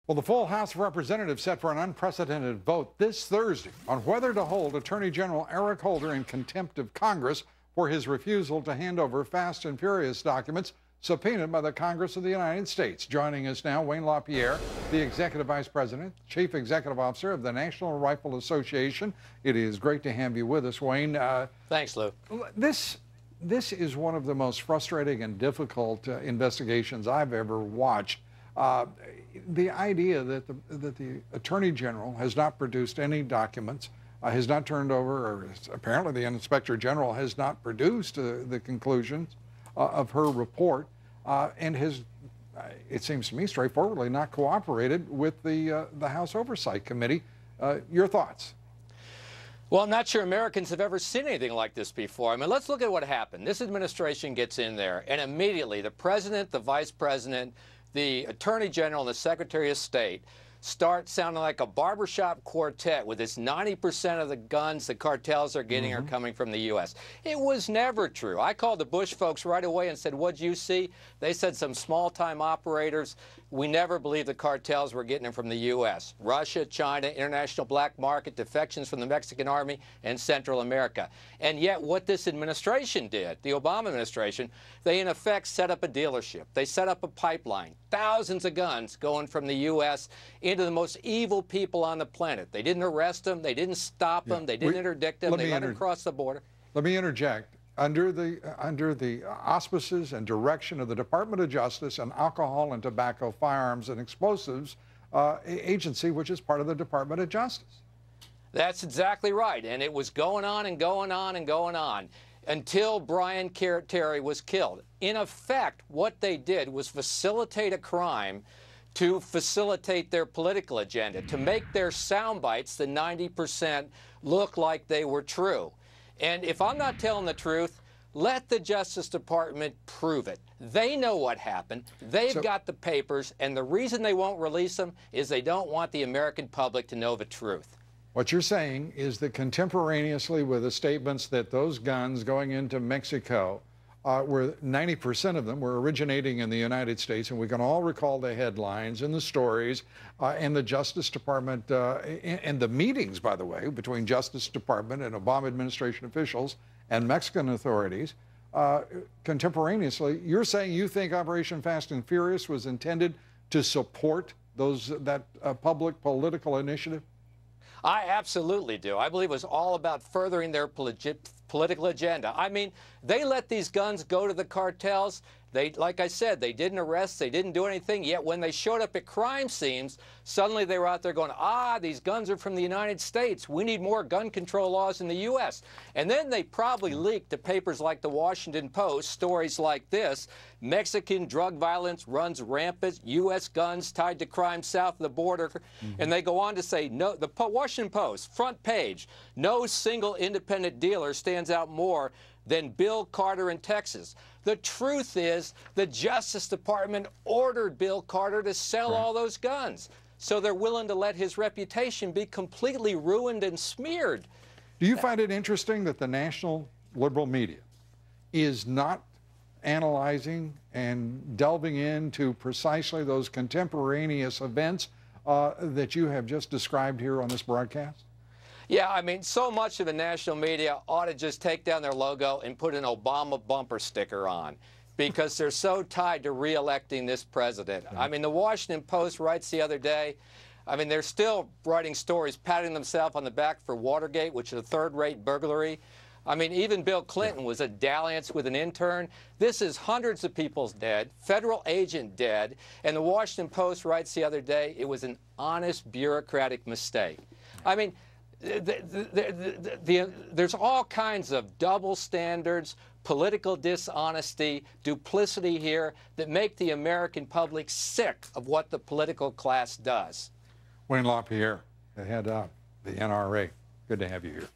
Well, the full House of Representatives set for an unprecedented vote this Thursday on whether to hold Attorney General Eric Holder in contempt of Congress for his refusal to hand over Fast and Furious documents subpoenaed by the Congress of the United States. Joining us now, Wayne LaPierre, the Executive Vice President, Chief Executive Officer of the National Rifle Association. It is great to have you with us, Wayne. Thanks, Lou. This is one of the most frustrating and difficult investigations I've ever watched. The idea that the Attorney General has not produced any documents, has not turned over, or apparently the Inspector General has not produced the conclusions of her report, and has, it seems to me, straightforwardly not cooperated with the House Oversight Committee. Your thoughts? Well, I'm not sure Americans have ever seen anything like this before. I mean, let's look at what happened. This administration gets in there, and immediately the President, the Vice President, the Attorney General, and the Secretary of State start sounding like a barbershop quartet with this 90% of the guns the cartels are getting are coming from the U.S. It was never true. I called the Bush folks right away and said, what'd you see? They said some small-time operators. We never believed the cartels were getting them from the U.S. Russia, China, international black market, defections from the Mexican army, and Central America. And yet what this administration did, the Obama administration, they in effect set up a dealership. They set up a pipeline. Thousands of guns going from the U.S. into the most evil people on the planet. They didn't arrest them. They didn't stop them. They didn't interdict them. They let them cross the border. Let me interject. Under the auspices and direction of the Department of Justice and Alcohol and Tobacco, Firearms and Explosives Agency, which is part of the Department of Justice. That's exactly right. And it was going on and going on and going on until Brian Terry was killed. In effect, what they did was facilitate a crime to facilitate their political agenda, to make their sound bites, the 90%, look like they were true. And if I'm not telling the truth, let the Justice Department prove it. They know what happened. They've got the papers, and the reason they won't release them is they don't want the American public to know the truth. What you're saying is that contemporaneously with the statements that those guns going into Mexico, where 90% of them were originating in the United States, and we can all recall the headlines and the stories and the Justice Department and the meetings, by the way, between Justice Department and Obama administration officials and Mexican authorities. Contemporaneously, you're saying you think Operation Fast and Furious was intended to support that public political initiative? I absolutely do. I believe it was all about furthering their political agenda. I mean, they let these guns go to the cartels. They, like I said, they didn't arrest, they didn't do anything, yet when they showed up at crime scenes, suddenly they were out there going, these guns are from the United States. We need more gun control laws in the U.S. And then they probably leaked to papers like the Washington Post stories like this: Mexican drug violence runs rampant, U.S. guns tied to crime south of the border. And they go on to say, no, the Washington Post, front page, no single independent dealer stands out more than Bill Carter in Texas. The truth is the Justice Department ordered Bill Carter to sell all those guns. So they're willing to let his reputation be completely ruined and smeared. Do you find it interesting that the national liberal media is not analyzing and delving into precisely those contemporaneous events that you have just described here on this broadcast? Yeah, I mean, so much of the national media ought to just take down their logo and put an Obama bumper sticker on, because they're so tied to re-electing this president. I mean, the Washington Post writes the other day, I mean, they're still writing stories, patting themselves on the back for Watergate, which is a third-rate burglary. I mean, even Bill Clinton was a dalliance with an intern. This is hundreds of people's dead, federal agent dead, and the Washington Post writes the other day, it was an honest bureaucratic mistake. I mean, there's all kinds of double standards, political dishonesty, duplicity here that make the American public sick of what the political class does. Wayne LaPierre, the head of the NRA. Good to have you here.